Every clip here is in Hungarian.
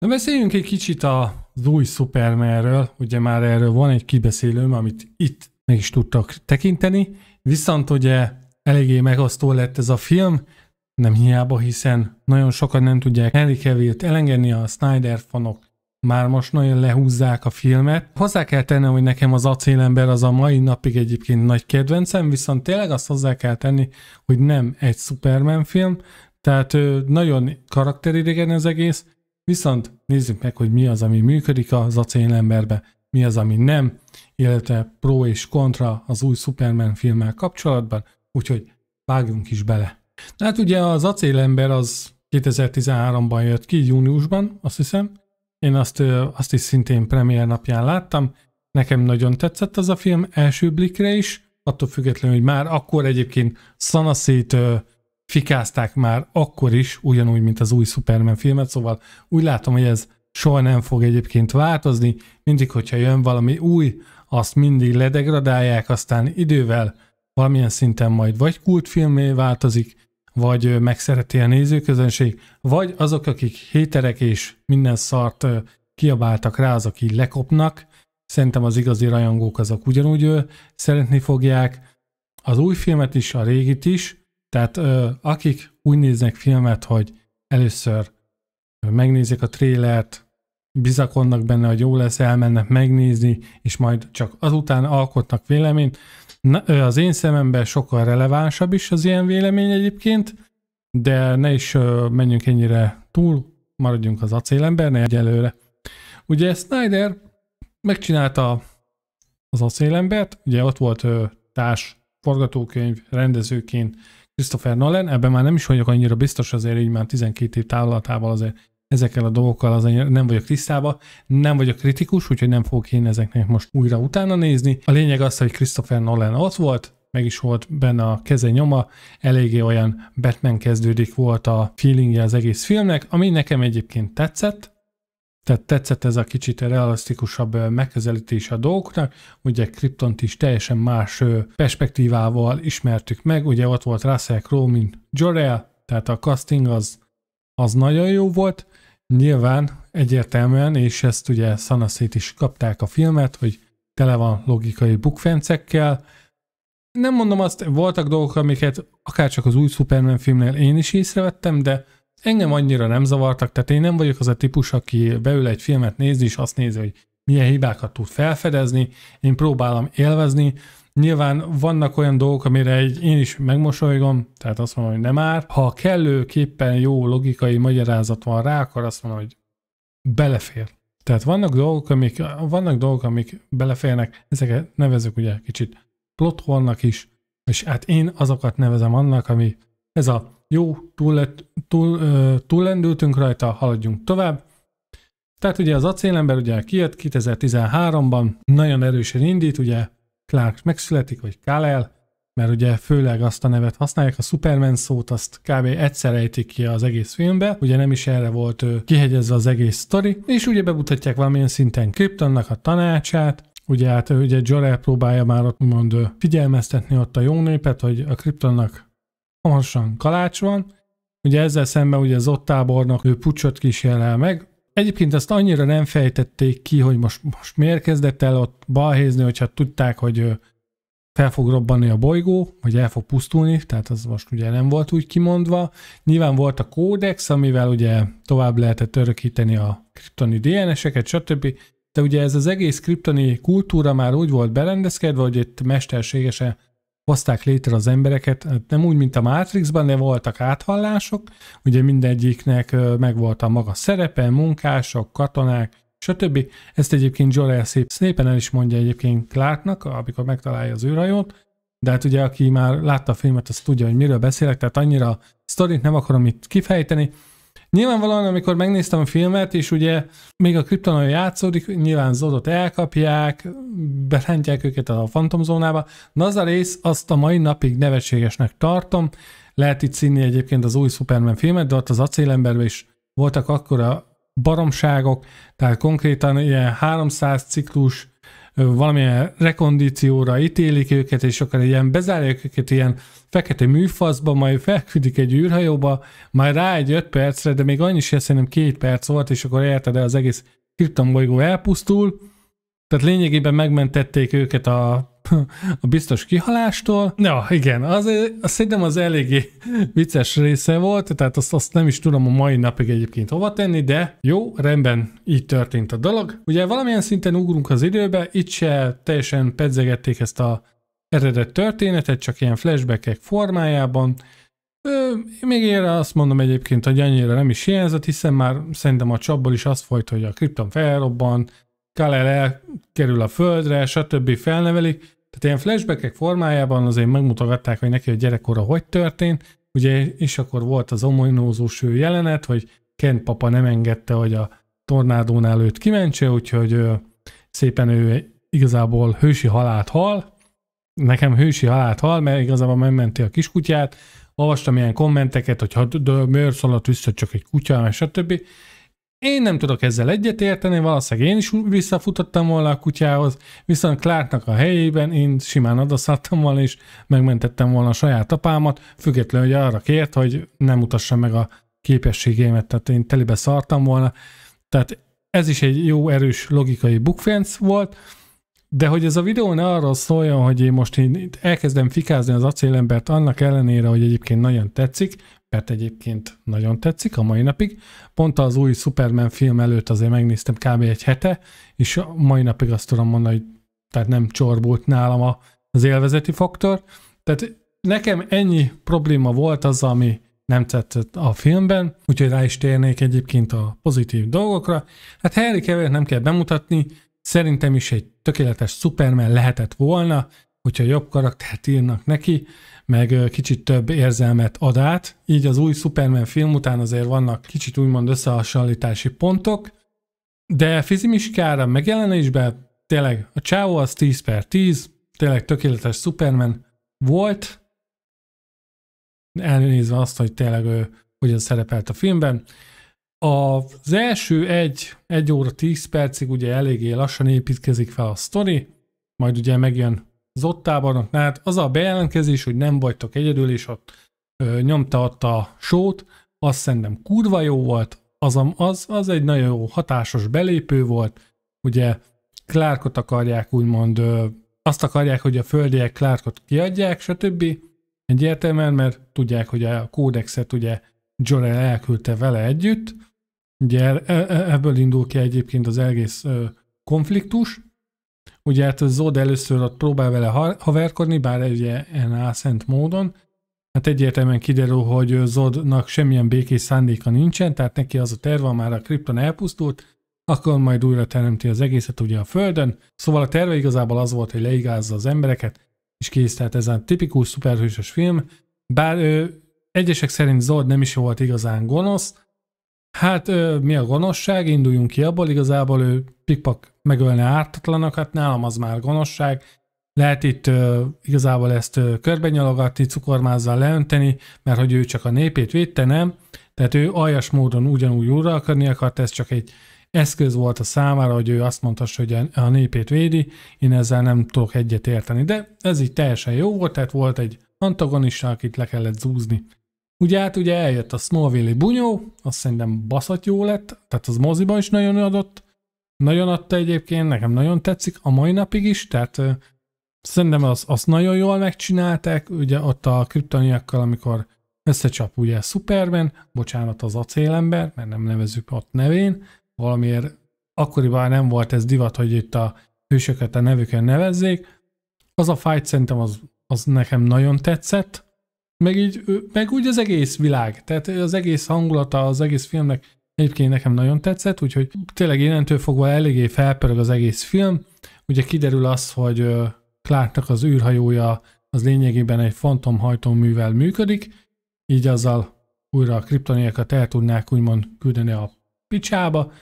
Na beszéljünk egy kicsit az új Supermanről, ugye már erről van egy kibeszélőm, amit itt meg is tudtak tekinteni, viszont ugye eléggé megosztó lett ez a film, nem hiába, hiszen nagyon sokan nem tudják Henry Cavillt elengedni, a Snyder fanok már most nagyon lehúzzák a filmet. Hozzá kell tennem, hogy nekem az Acélember az a mai napig egyébként nagy kedvencem, viszont tényleg azt hozzá kell tenni, hogy nem egy Superman film, tehát nagyon karakteridegen az egész, viszont nézzük meg, hogy mi az, ami működik az Acélemberbe, mi az, ami nem, illetve pro és kontra az új Superman filmmel kapcsolatban, úgyhogy vágjunk is bele. Hát ugye az Acélember az 2013-ban jött ki, júniusban, azt hiszem. Én azt is szintén premier napján láttam. Nekem nagyon tetszett az a film első blikre is, attól függetlenül, hogy már akkor egyébként szanaszét fikázták már akkor is, ugyanúgy, mint az új Superman filmet, szóval úgy látom, hogy ez soha nem fog egyébként változni. Mindig, hogyha jön valami új, azt mindig ledegradálják, aztán idővel valamilyen szinten majd vagy kultfilmé változik, vagy megszereti a nézőközönség, vagy azok, akik héterek és minden szart kiabáltak rá, azok így lekopnak. Szerintem az igazi rajongók azok ugyanúgy szeretni fogják az új filmet is, a régit is, tehát akik úgy néznek filmet, hogy először megnézik a trélert, bizakodnak benne, hogy jó lesz, elmennek megnézni, és majd csak azután alkotnak véleményt. Az én szememben sokkal relevánsabb is az ilyen vélemény egyébként, de ne is menjünk ennyire túl, maradjunk az Acélembernél egyelőre. Ugye Snyder megcsinálta az Acélembert, ugye ott volt társ forgatókönyv rendezőként Christopher Nolan, ebben már nem is vagyok annyira biztos, azért így már 12 év távlatával azért ezekkel a dolgokkal azért nem vagyok tisztában, nem vagyok kritikus, úgyhogy nem fogok én ezeknek most újra utána nézni. A lényeg az, hogy Christopher Nolan ott volt, meg is volt benne a keze nyoma, eléggé olyan Batman kezdődik volt a feelingje az egész filmnek, ami nekem egyébként tetszett. Tehát tetszett ez a kicsit realisztikusabb megközelítés a dolgoknak, ugye Kryptont is teljesen más perspektívával ismertük meg, ugye ott volt Russell Crowe, mint Jor-El, tehát a casting az nagyon jó volt, nyilván egyértelműen, és ezt ugye szanaszét is kapták a filmet, hogy tele van logikai bukfencekkel. Nem mondom azt, voltak dolgok, amiket akárcsak az új Superman filmnél én is észrevettem, de engem annyira nem zavartak, tehát én nem vagyok az a típus, aki beül egy filmet nézni, és azt nézi, hogy milyen hibákat tud felfedezni, én próbálom élvezni. Nyilván vannak olyan dolgok, amire én is megmosolygom, tehát azt mondom, hogy nem árt. Ha kellőképpen jó logikai magyarázat van rá, akkor azt mondom, hogy belefér. Tehát vannak dolgok, amik beleférnek, ezeket nevezük ugye kicsit plothole-nak is, és hát én azokat nevezem annak, ami ez a jó, túllendültünk rajta, haladjunk tovább. Tehát ugye az Acélember ugye kijött 2013-ban, nagyon erősen indít, ugye Clark megszületik, vagy Kal-El, mert ugye főleg azt a nevet használják, a Superman szót azt kb. Egyszer ejtik ki az egész filmbe, ugye nem is erre volt kihegyezve az egész sztori, és ugye bemutatják valamilyen szinten Kryptonnak a tanácsát, ugye hát ugye Jor-El próbálja már ott úgymond figyelmeztetni ott a jó népet, hogy a Kryptonnak hamarosan kalács van, ugye ezzel szemben ugye az ott tábornok ő puccsot kísérel meg. Egyébként ezt annyira nem fejtették ki, hogy most miért kezdett el ott balhézni, hogyha tudták, hogy fel fog robbanni a bolygó, vagy el fog pusztulni, tehát az most ugye nem volt úgy kimondva. Nyilván volt a kódex, amivel ugye tovább lehetett örökíteni a kriptoni DNS-eket, stb. De ugye ez az egész kriptoni kultúra már úgy volt berendezkedve, hogy itt mesterségesen hozták létre az embereket, nem úgy, mint a Matrixban, de voltak áthallások, ugye mindegyiknek megvolt a maga szerepe, munkások, katonák, stb. Ezt egyébként Jor-El szépen el is mondja egyébként Clarknak, amikor megtalálja az űrhajót, de hát ugye aki már látta a filmet, az tudja, hogy miről beszélek, tehát annyira a sztorit nem akarom itt kifejteni. Nyilvánvalóan, amikor megnéztem a filmet, és ugye még a Kryptonon játszódik, nyilván Zodot elkapják, berántják őket a fantomzónába. Na az a rész, azt a mai napig nevetségesnek tartom. Lehet itt színni egyébként az új Superman filmet, de ott az Acélemberben is voltak akkora baromságok, tehát konkrétan ilyen 300 ciklus valamilyen rekondícióra ítélik őket, és akkor ilyen bezárják őket ilyen fekete műfaszba, majd felküldik egy űrhajóba, majd rá egy 5 percre, de még annyi sem, szerintem 2 perc volt, és akkor érted, az egész Krypton bolygó elpusztul. Tehát lényegében megmentették őket a biztos kihalástól. Ja, igen, azt szerintem az eléggé vicces része volt, tehát azt nem is tudom a mai napig egyébként hova tenni, de jó, rendben, így történt a dolog. Ugye valamilyen szinten ugrunk az időbe, itt se teljesen pedzegették ezt a eredet történetet, csak ilyen flashbackek formájában. Még erre azt mondom egyébként, hogy annyira nem is hiányzott, hiszen már szerintem a csapból is az folyt, hogy a Krypton felrobban, Kal-El elkerül a földre, stb. Felnevelik. Tehát ilyen flashbackek formájában azért megmutogatták, hogy neki a gyerekkora hogy történt. Ugye, és akkor volt az ominózus jelenet, hogy Kent papa nem engedte, hogy a tornádónál őt kimentse, úgyhogy szépen ő igazából hősi halált hal. Nekem hősi halált hal, mert igazából megmenti a kiskutyát. Olvastam ilyen kommenteket, hogy miért szaladt vissza csak egy kutya, stb. Én nem tudok ezzel egyetérteni, valószínűleg én is visszafutottam volna a kutyához, viszont Clarknak a helyében én simán odaszadtam volna, és megmentettem volna a saját apámat, függetlenül, hogy arra kért, hogy nem mutassa meg a képességeimet, tehát én telibe szartam volna. Tehát ez is egy jó, erős logikai bukfenc volt, de hogy ez a videó ne arról szóljon, hogy én most elkezdem fikázni az acélembert annak ellenére, hogy egyébként nagyon tetszik, mert egyébként nagyon tetszik a mai napig. Pont az új Superman film előtt azért megnéztem kb. Egy hete, és a mai napig azt tudom mondani, hogy tehát nem csorbult nálam az élvezeti faktor. Tehát nekem ennyi probléma volt az, ami nem tetszett a filmben, úgyhogy rá is térnék egyébként a pozitív dolgokra. Hát Henry Cavill nem kell bemutatni, szerintem is egy tökéletes Superman lehetett volna, hogyha jobb karaktert írnak neki, meg kicsit több érzelmet ad át. Így az új Superman film után azért vannak kicsit úgymond összehasonlítási pontok, de fizimiskára megjelenésben tényleg a csávó az 10/10, tényleg tökéletes Superman volt, elnézve azt, hogy tényleg ő hogyan szerepelt a filmben. Az első 1 óra 10 percig ugye eléggé lassan építkezik fel a sztori, majd ugye megjön Zod tábornoknál, hát az a bejelentkezés, hogy nem vagytok egyedül, és ott nyomta ott a sót, azt szerintem kurva jó volt, az egy nagyon jó hatásos belépő volt, ugye Clarkot akarják úgymond, azt akarják, hogy a földiek Clarkot kiadják, stb. Egyértelműen, mert tudják, hogy a kódexet ugye Jor-El elküldte vele együtt, ugye ebből indul ki egyébként az egész konfliktus. Ugye hát Zod először ott próbál vele haverkodni, bár ugye ilyen álszent módon. Hát egyértelműen kiderül, hogy Zodnak semmilyen békés szándéka nincsen, tehát neki az a terve, már a Krypton elpusztult, akkor majd újra teremti az egészet ugye a Földön. Szóval a terve igazából az volt, hogy leigázza az embereket, és kész, tehát ez a tipikus szuperhősös film. Bár egyesek szerint Zod nem is volt igazán gonosz. Hát mi a gonoszság? Induljunk ki abból, igazából ő pikpak megölne ártatlanokat, nálam az már gonoszság. Lehet itt igazából ezt körbenyalogatni, cukormázzal leönteni, mert hogy ő csak a népét védte, nem? Tehát ő aljas módon ugyanúgy uralkodni akart, ez csak egy eszköz volt a számára, hogy ő azt mondhassa, hogy a népét védi, én ezzel nem tudok egyet érteni. De ez így teljesen jó volt, tehát volt egy antagonista, akit le kellett zúzni. Ugye eljött a Smallville-i bunyó, azt szerintem baszott jó lett, tehát az moziban is nagyon adott, nagyon adta egyébként, nekem nagyon tetszik, a mai napig is, tehát szerintem azt nagyon jól megcsinálták, ugye ott a kryptoniakkal, amikor összecsap ugye Superman, bocsánat az acélember, mert nem nevezzük ott nevén, valamiért akkoriban nem volt ez divat, hogy itt a hősöket a nevükön nevezzék. Az a fight szerintem az nekem nagyon tetszett, meg úgy az egész világ, tehát az egész hangulata, az egész filmnek egyébként nekem nagyon tetszett, úgyhogy tényleg innentől fogva eléggé felpörög az egész film. Ugye kiderül az, hogy Clarknak az űrhajója az lényegében egy fantomhajtóművel működik, így azzal újra a kryptoniakat el tudnák úgymond küldeni a picsába,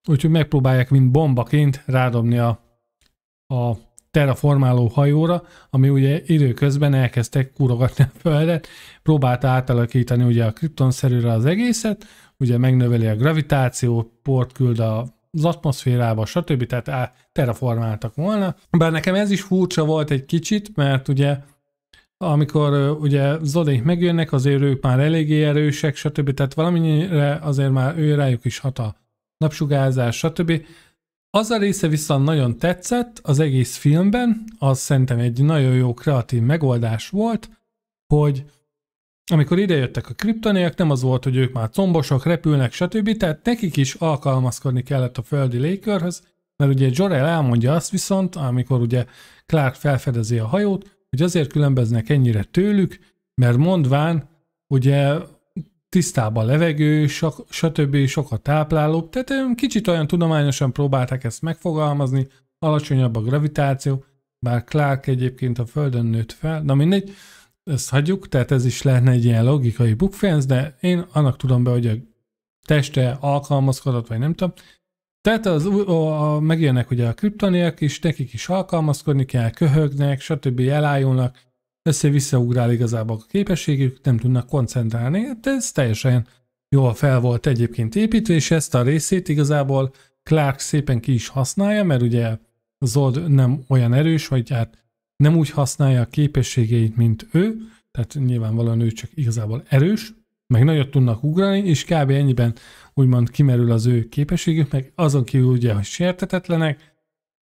úgyhogy megpróbálják mint bombaként rádobni a terraformáló hajóra, ami ugye időközben elkezdtek kurogatni a Földet, próbálta átalakítani ugye a Krypton-szerűre az egészet, ugye megnöveli a gravitációt, port küld a az atmoszférába, stb. Tehát terraformáltak volna. Bár nekem ez is furcsa volt egy kicsit, mert ugye amikor ugye Zodék megjönnek, azért ők már eléggé erősek, stb. Tehát valamennyire azért már ő rájuk is hat a napsugárzás, stb. Az a része viszont nagyon tetszett az egész filmben, az szerintem egy nagyon jó kreatív megoldás volt, hogy amikor idejöttek a kriptoniak, nem az volt, hogy ők már combosok, repülnek, stb. Tehát nekik is alkalmazkodni kellett a földi légkörhöz, mert ugye Jor-El elmondja azt viszont, amikor ugye Clark felfedezi a hajót, hogy azért különböznek ennyire tőlük, mert mondván ugye tisztább a levegő, stb. Sokat táplálóbb, tehát kicsit olyan tudományosan próbálták ezt megfogalmazni, alacsonyabb a gravitáció, bár Clark egyébként a Földön nőtt fel, na mindegy, ezt hagyjuk, tehát ez is lehetne egy ilyen logikai bukfenc, de én annak tudom be, hogy a teste alkalmazkodott, vagy nem tudom. Tehát megjönnek ugye a kriptoniak is, nekik is alkalmazkodni kell, köhögnek, stb. Elájulnak, össze-visszaugrál igazából a képességük, nem tudnak koncentrálni, de ez teljesen jól fel volt egyébként építve, és ezt a részét igazából Clark szépen ki is használja, mert ugye Zod nem olyan erős, vagy hát nem úgy használja a képességeit, mint ő, tehát nyilvánvalóan ő csak igazából erős, meg nagyot tudnak ugrani, és kb. Ennyiben úgymond kimerül az ő képességük, meg azon kívül ugye, hogy sértetetlenek.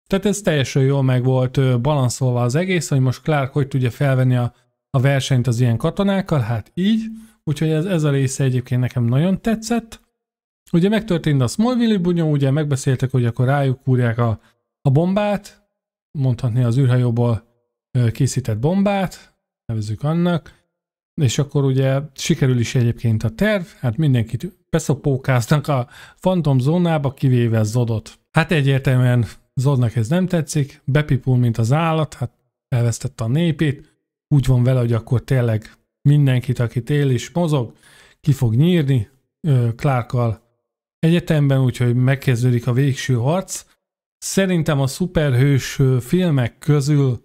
Tehát ez teljesen jól meg volt balanszolva az egész, hogy most Clark hogy tudja felvenni a versenyt az ilyen katonákkal, hát így, úgyhogy ez a része egyébként nekem nagyon tetszett. Ugye megtörtént a Smallville-i bunyó, ugye megbeszéltek, hogy akkor rájuk kúrják a bombát, mondhatni az űrhajóból készített bombát, nevezzük annak, és akkor ugye sikerül is egyébként a terv, hát mindenkit beszopókáznak a Phantom zónába, kivéve Zodot. Hát egyértelműen Zodnak ez nem tetszik, bepipul, mint az állat, hát elvesztette a népét, úgy van vele, hogy akkor tényleg mindenkit, akit él és mozog, ki fog nyírni Clarkkal egyetemben, úgyhogy megkezdődik a végső harc. Szerintem a szuperhős filmek közül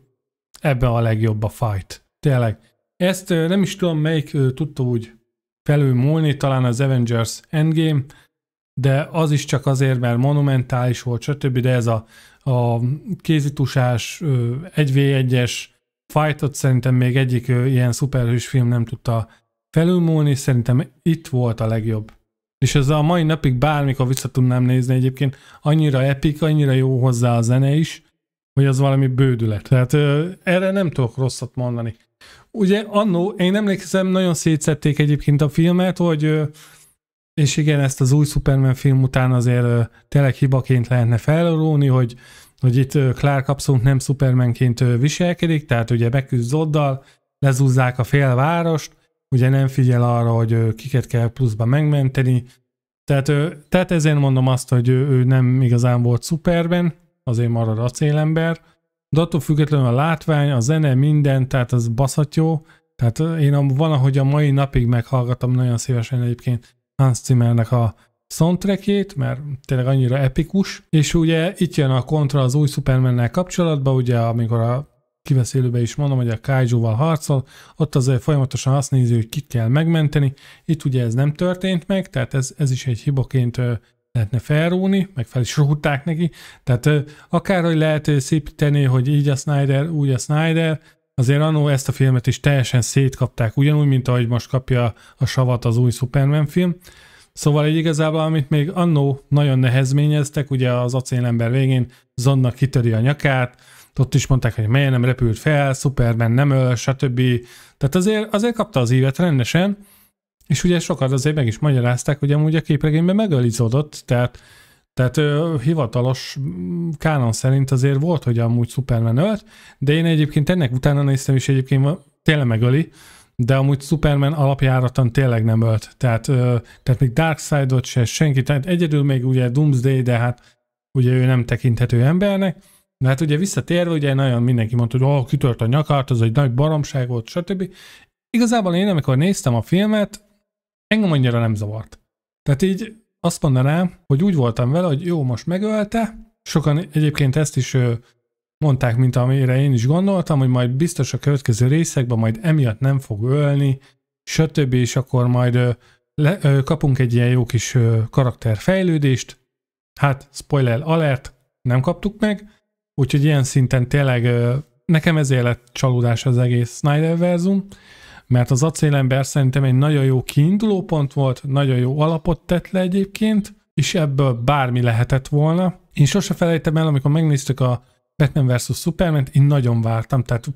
ebben a legjobb a fight. Tényleg. Ezt nem is tudom, melyik tudta úgy felülmúlni, talán az Avengers Endgame, de az is csak azért, mert monumentális volt, stb., de ez a kézitusás 1v1-es fightot szerintem még egyik ilyen szuperhős film nem tudta felülmúlni, szerintem itt volt a legjobb. És ez a mai napig bármikor vissza tudnám nézni egyébként, annyira epic, annyira jó hozzá a zene is, hogy az valami bődület. Tehát erre nem tudok rosszat mondani. Ugye annó, én emlékszem, nagyon szétszették egyébként a filmet, hogy és igen, ezt az új Superman film után azért tényleg hibaként lehetne felróni, hogy itt Clark abszolút nem Supermanként viselkedik, tehát ugye megküzd Zoddal, lezúzzák a fél várost, ugye nem figyel arra, hogy kiket kell pluszban megmenteni, tehát ezért mondom azt, hogy ő nem igazán volt Superman, azért marad acélember, de attól függetlenül a látvány, a zene, minden, tehát az baszat jó, tehát én valahogy a mai napig meghallgatom nagyon szívesen egyébként Hans Zimmernek a soundtrackjét, mert tényleg annyira epikus, és ugye itt jön a kontra az új Supermannel kapcsolatban, ugye amikor a kiveszélőben is mondom, hogy a Kaiju-val harcol, ott azért folyamatosan azt nézi, hogy kit kell megmenteni, itt ugye ez nem történt meg, tehát ez is egy hibaként lehetne felrúni, meg fel is rúgták neki, tehát akárhogy lehet szépíteni, hogy így a Snyder, úgy a Snyder, azért annó ezt a filmet is teljesen szétkapták, ugyanúgy, mint ahogy most kapja a savat az új Superman film. Szóval így igazából, amit még annó nagyon nehezményeztek, ugye az acélember végén Zodnak kitöri a nyakát, ott is mondták, hogy melyen nem repült fel, Superman nem öl, stb. Tehát azért kapta az ívet rendesen, és ugye sokat azért meg is magyarázták, hogy amúgy a képregényben megöli Zodot, tehát hivatalos kánon szerint azért volt, hogy amúgy Superman ölt, de én egyébként ennek utána néztem, és egyébként tényleg megöli, de amúgy Superman alapjáraton tényleg nem ölt. Tehát még Darkseidot se senki, tehát egyedül még ugye Doomsday, de hát ugye ő nem tekinthető embernek. De hát ugye visszatérve, ugye nagyon mindenki mondta, hogy kitört a nyakart, az egy nagy baromság volt, stb. Igazából én, amikor néztem a filmet, engem annyira nem zavart. Tehát így azt mondanám, hogy úgy voltam vele, hogy jó, most megölte. Sokan egyébként ezt is mondták, mint amire én is gondoltam, hogy majd biztos a következő részekben majd emiatt nem fog ölni, stb. És akkor majd kapunk egy ilyen jó kis karakterfejlődést. Hát, spoiler alert, nem kaptuk meg, úgyhogy ilyen szinten tényleg nekem ezért lett csalódás az egész Snyderverzum, mert az Acélember szerintem egy nagyon jó kiinduló pont volt, nagyon jó alapot tett le egyébként, és ebből bármi lehetett volna. Én sose felejtem el, amikor megnéztük a Batman vs. Superman-t, én nagyon vártam, tehát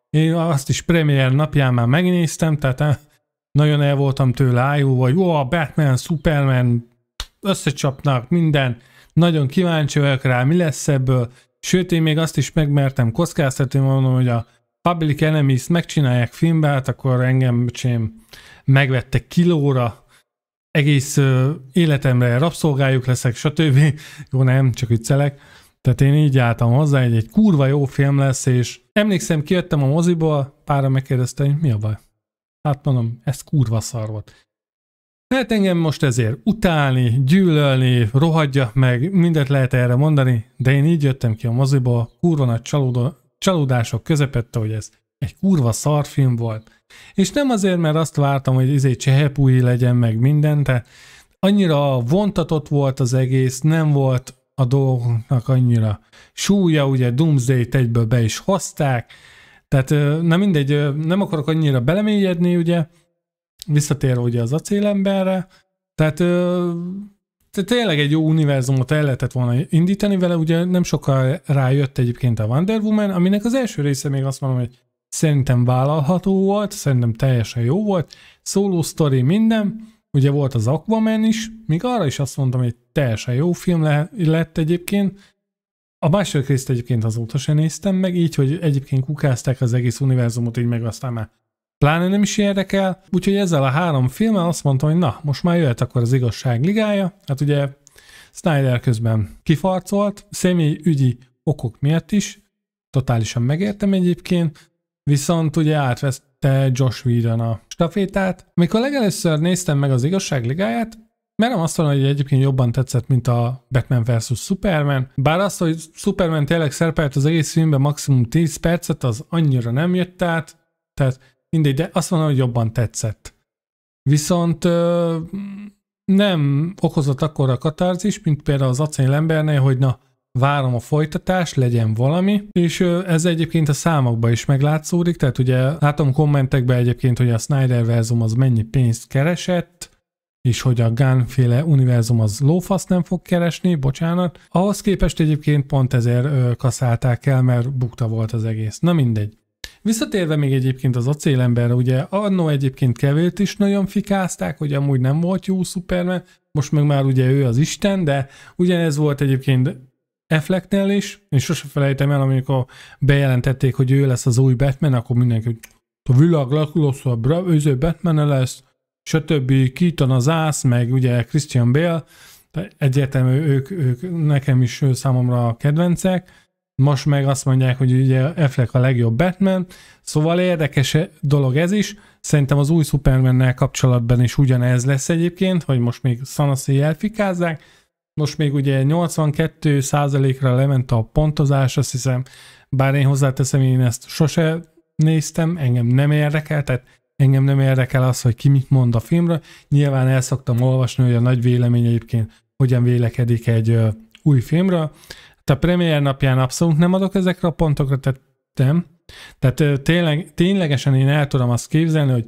én azt is premier napján már megnéztem, tehát nagyon el voltam tőle ájulva, hogy Batman, Superman, összecsapnak minden, nagyon kíváncsi vagyok rá, mi lesz ebből, sőt én még azt is megmertem kockáztatni, mondom, hogy a Public Enemies megcsinálják filmbe, hát akkor engem megvettek kilóra, egész életemre rabszolgájuk leszek, stb. Jó, nem, csak viccelek. Tehát én így álltam hozzá, hogy egy kurva jó film lesz, és emlékszem, kijöttem a moziból, pára megkérdezte, hogy mi a baj. Hát mondom, ez kurva szar volt. Lehet engem most ezért utálni, gyűlölni, rohadjak meg, mindent lehet erre mondani, de én így jöttem ki a moziból, kurva nagy csalódások közepette, hogy ez egy kurva szarfilm volt. És nem azért, mert azt vártam, hogy csehepúji legyen meg minden, tehát annyira vontatott volt az egész, nem volt a dolgoknak annyira súlya, ugye Doomsday-t egyből be is hozták, tehát na mindegy, nem akarok annyira belemélyedni, ugye, visszatérve ugye az Acélemberre, tehát tényleg egy jó univerzumot el lehetett volna indítani vele, ugye nem sokkal rájött egyébként a Wonder Woman, aminek az első része még azt mondom, hogy szerintem vállalható volt, szerintem teljesen jó volt, solo story minden, ugye volt az Aquaman is, még arra is azt mondtam, hogy teljesen jó film lett egyébként. A második részt egyébként azóta sem néztem meg, így, hogy egyébként kukázták az egész univerzumot, így meg aztán már pláne nem is érdekel. Úgyhogy ezzel a 3 filmmel azt mondtam, hogy na, most már jöhet akkor az Igazság Ligája. Hát ugye Snyder közben kifarcolt, személyügyi okok miatt is, totálisan megértem egyébként, viszont ugye átvette Joss Whedon a stafétát. Amikor legelőször néztem meg az Igazság Ligáját, merem azt mondani, hogy egyébként jobban tetszett, mint a Batman vs. Superman. Bár azt, hogy Superman tényleg szerepelt az egész filmben maximum 10 percet, az annyira nem jött át, tehát mindegy, de azt mondom, hogy jobban tetszett. Viszont nem okozott akkora katarzis, mint például az Acélembernél, hogy na, várom a folytatást, legyen valami, és ez egyébként a számokban is meglátszódik, tehát ugye látom kommentekben egyébként, hogy a Snyderverzum az mennyi pénzt keresett, és hogy a Gunn-féle univerzum az lófaszt nem fog keresni, bocsánat. Ahhoz képest egyébként pont ezért kaszálták el, mert bukta volt az egész. Na mindegy. Visszatérve még egyébként az Acélemberre, ugye annó egyébként Cavillt is nagyon fikázták, hogy amúgy nem volt jó Superman, most meg már ugye ő az Isten, de ugyanez volt egyébként Afflecknél is, és sose felejtem el, amikor bejelentették, hogy ő lesz az új Batman, akkor mindenki, hogy a világ legrosszabb Batman lesz, stb. Keaton az ász, meg ugye Christian Bale, egyértelmű ők nekem is számomra a kedvencek, most meg azt mondják, hogy ugye Affleck a legjobb Batman, szóval érdekes dolog ez is, szerintem az új Supermannel kapcsolatban is ugyanez lesz egyébként, hogy most még szanaszéjjel elfikázzák, most még ugye 82%-ra lement a pontozás, azt hiszem, bár én hozzáteszem, én ezt sose néztem, engem nem érdekel, tehát engem nem érdekel az, hogy ki mit mond a filmről. Nyilván el szoktam olvasni, hogy a nagy vélemény egyébként hogyan vélekedik egy új filmről. A premier napján abszolút nem adok ezekre a pontokra, tehát nem. Tehát ténylegesen én el tudom azt képzelni, hogy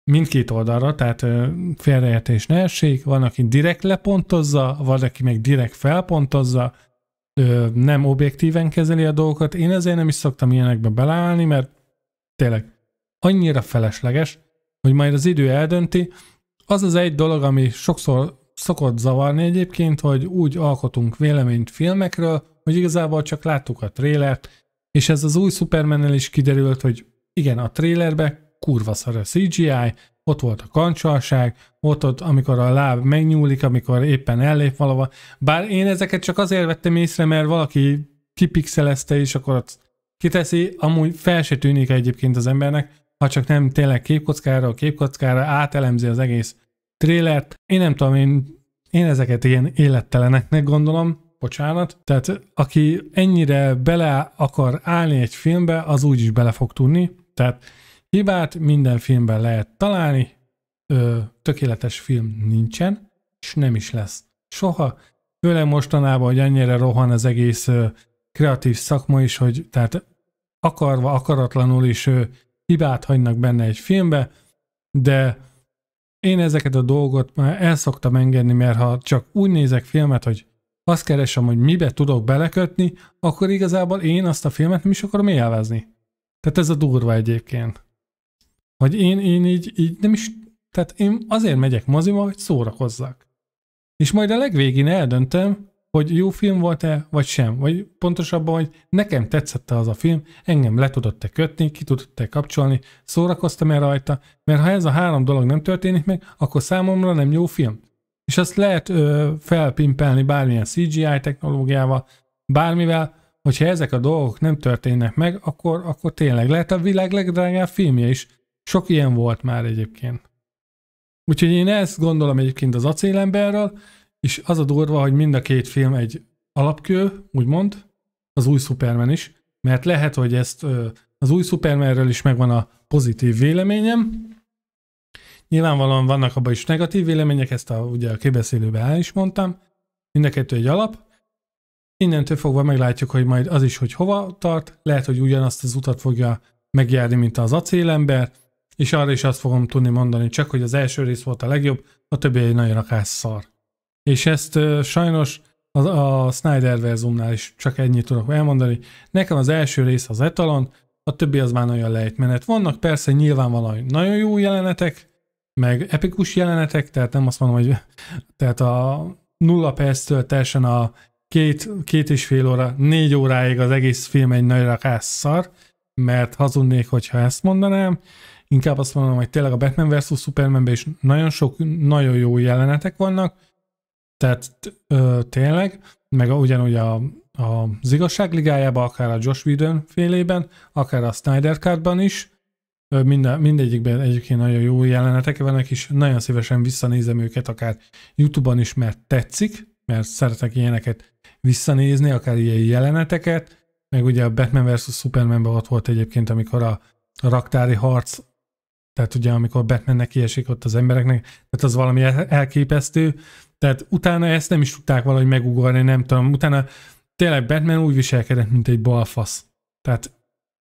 mindkét oldalra, tehát félreértés ne essék, van, aki direkt lepontozza, van, aki meg direkt felpontozza, nem objektíven kezeli a dolgokat. Én ezért nem is szoktam ilyenekbe beleállni, mert tényleg annyira felesleges, hogy majd az idő eldönti. Az az egy dolog, ami sokszor szokott zavarni egyébként, hogy úgy alkotunk véleményt filmekről, hogy igazából csak láttuk a trélert, és ez az új Superman-nel is kiderült, hogy igen, a trélerbe kurva szar a CGI, ott volt a kancsalság, ott, amikor a láb megnyúlik, amikor éppen ellép valahova. Bár én ezeket csak azért vettem észre, mert valaki kipixelezte, és akkor ott kiteszi, amúgy fel se tűnik egyébként az embernek, ha csak nem tényleg képkockára átelemzi az egész trélert. Én nem tudom, én ezeket ilyen életteleneknek gondolom, bocsánat. Tehát aki ennyire bele akar állni egy filmbe, az úgyis bele fog tudni. Tehát hibát minden filmben lehet találni, tökéletes film nincsen, és nem is lesz. Soha. főleg mostanában, hogy annyira rohan az egész kreatív szakma is, hogy tehát akarva, akaratlanul is hibát hagynak benne egy filmbe, de én ezeket a dolgot már el szoktam engedni, mert ha csak úgy nézek filmet, hogy azt keresem, hogy mibe tudok belekötni, akkor igazából én azt a filmet nem is akarom élvezni. Tehát ez a durva egyébként. Hogy én így nem is, tehát én azért megyek moziba, hogy szórakozzak. És majd a legvégén eldöntöm, hogy jó film volt-e, vagy sem. Vagy pontosabban, hogy nekem tetszett az a film, engem le tudott-e kötni, ki tudott-e kapcsolni, szórakoztam-e rajta, mert ha ez a 3 dolog nem történik meg, akkor számomra nem jó film. És azt lehet felpimpelni bármilyen CGI technológiával, bármivel, hogyha ezek a dolgok nem történnek meg, akkor tényleg lehet a világ legdrágább filmje is. Sok ilyen volt már egyébként. Úgyhogy én ezt gondolom egyébként az Acélemberről, és az a durva, hogy mind a 2 film egy alapkő, úgymond, az új Superman is, mert lehet, hogy ezt az új Supermanről is megvan a pozitív véleményem. Nyilvánvalóan vannak abban is negatív vélemények, ezt ugye a kibeszélőben el is mondtam. Mind a 2 egy alap. Innentől fogva meglátjuk, hogy majd az is, hogy hova tart. Lehet, hogy ugyanazt az utat fogja megjárni, mint az Acélember, és arra is azt fogom tudni mondani, csak hogy az első rész volt a legjobb, a többi egy nagy rakás szar. És ezt sajnos a Snyder verzumnál is csak ennyit tudok elmondani. Nekem az első rész az etalon, a többi az már nagyon lejtmenet. Vannak persze nyilvánvalóan nagyon jó jelenetek, meg epikus jelenetek, tehát nem azt mondom, hogy tehát a 0 perctől teljesen a 2,5 óra, 4 óráig az egész film egy nagy rakás szar, mert hazudnék, hogyha ezt mondanám. Inkább azt mondom, hogy tényleg a Batman vs. Supermanben is nagyon sok, nagyon jó jelenetek vannak, tehát tényleg, meg ugyanúgy az Igazság Ligájában, akár a Joss Whedon félében, akár a Snyder Cut-ban is, mindegyikben egyébként nagyon jó jelenetek vannak, és nagyon szívesen visszanézem őket, akár YouTube-on is, mert tetszik, mert szeretek ilyeneket visszanézni, akár ilyen jeleneteket, meg ugye a Batman vs. Supermanben ott volt egyébként, amikor a raktári harc, tehát ugye amikor Batmannek kiesik ott az embereknek, tehát az valami elképesztő, tehát utána ezt nem is tudták valahogy megugorni, nem tudom, utána tényleg Batman úgy viselkedett, mint egy balfasz. Tehát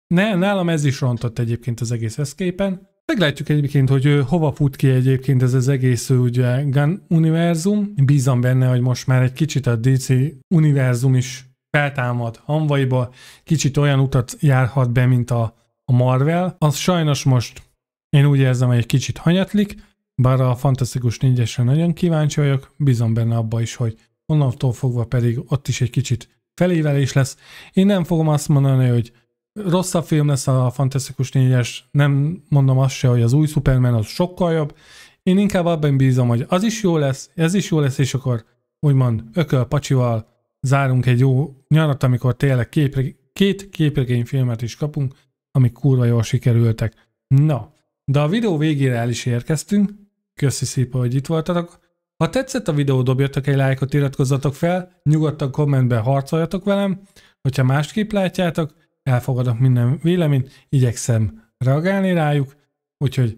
nálam ez is rontott egyébként az egész Escape-en. Meglátjuk egyébként, hogy hova fut ki egyébként ez az egész ugye Gunn univerzum. Bízom benne, hogy most már egy kicsit a DC univerzum is feltámad hamvaiba, kicsit olyan utat járhat be, mint a Marvel. Az sajnos most én úgy érzem, hogy egy kicsit hanyatlik, bár a Fantasztikus 4-esre nagyon kíváncsi vagyok, bízom benne abba is, hogy onnantól fogva pedig ott is egy kicsit felévelés lesz. Én nem fogom azt mondani, hogy rosszabb film lesz a Fantasztikus 4-es, nem mondom azt se, hogy az új Superman az sokkal jobb. Én inkább abban bízom, hogy az is jó lesz, ez is jó lesz, és akkor úgymond ököl-pacsival zárunk egy jó nyarat, amikor tényleg 2 képregényfilmet is kapunk, amik kurva jól sikerültek. Na, de a videó végére el is érkeztünk. Köszi szépen, hogy itt voltatok. Ha tetszett a videó, dobjatok egy lájkot, iratkozzatok fel, nyugodtan kommentben harcoljatok velem. Hogyha másképp látjátok, elfogadok minden véleményt, igyekszem reagálni rájuk, úgyhogy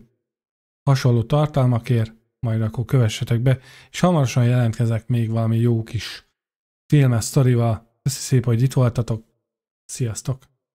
hasonló tartalmakért majd akkor kövessetek be, és hamarosan jelentkezek még valami jó kis filmes sztorival. Köszi szépen, hogy itt voltatok. Sziasztok!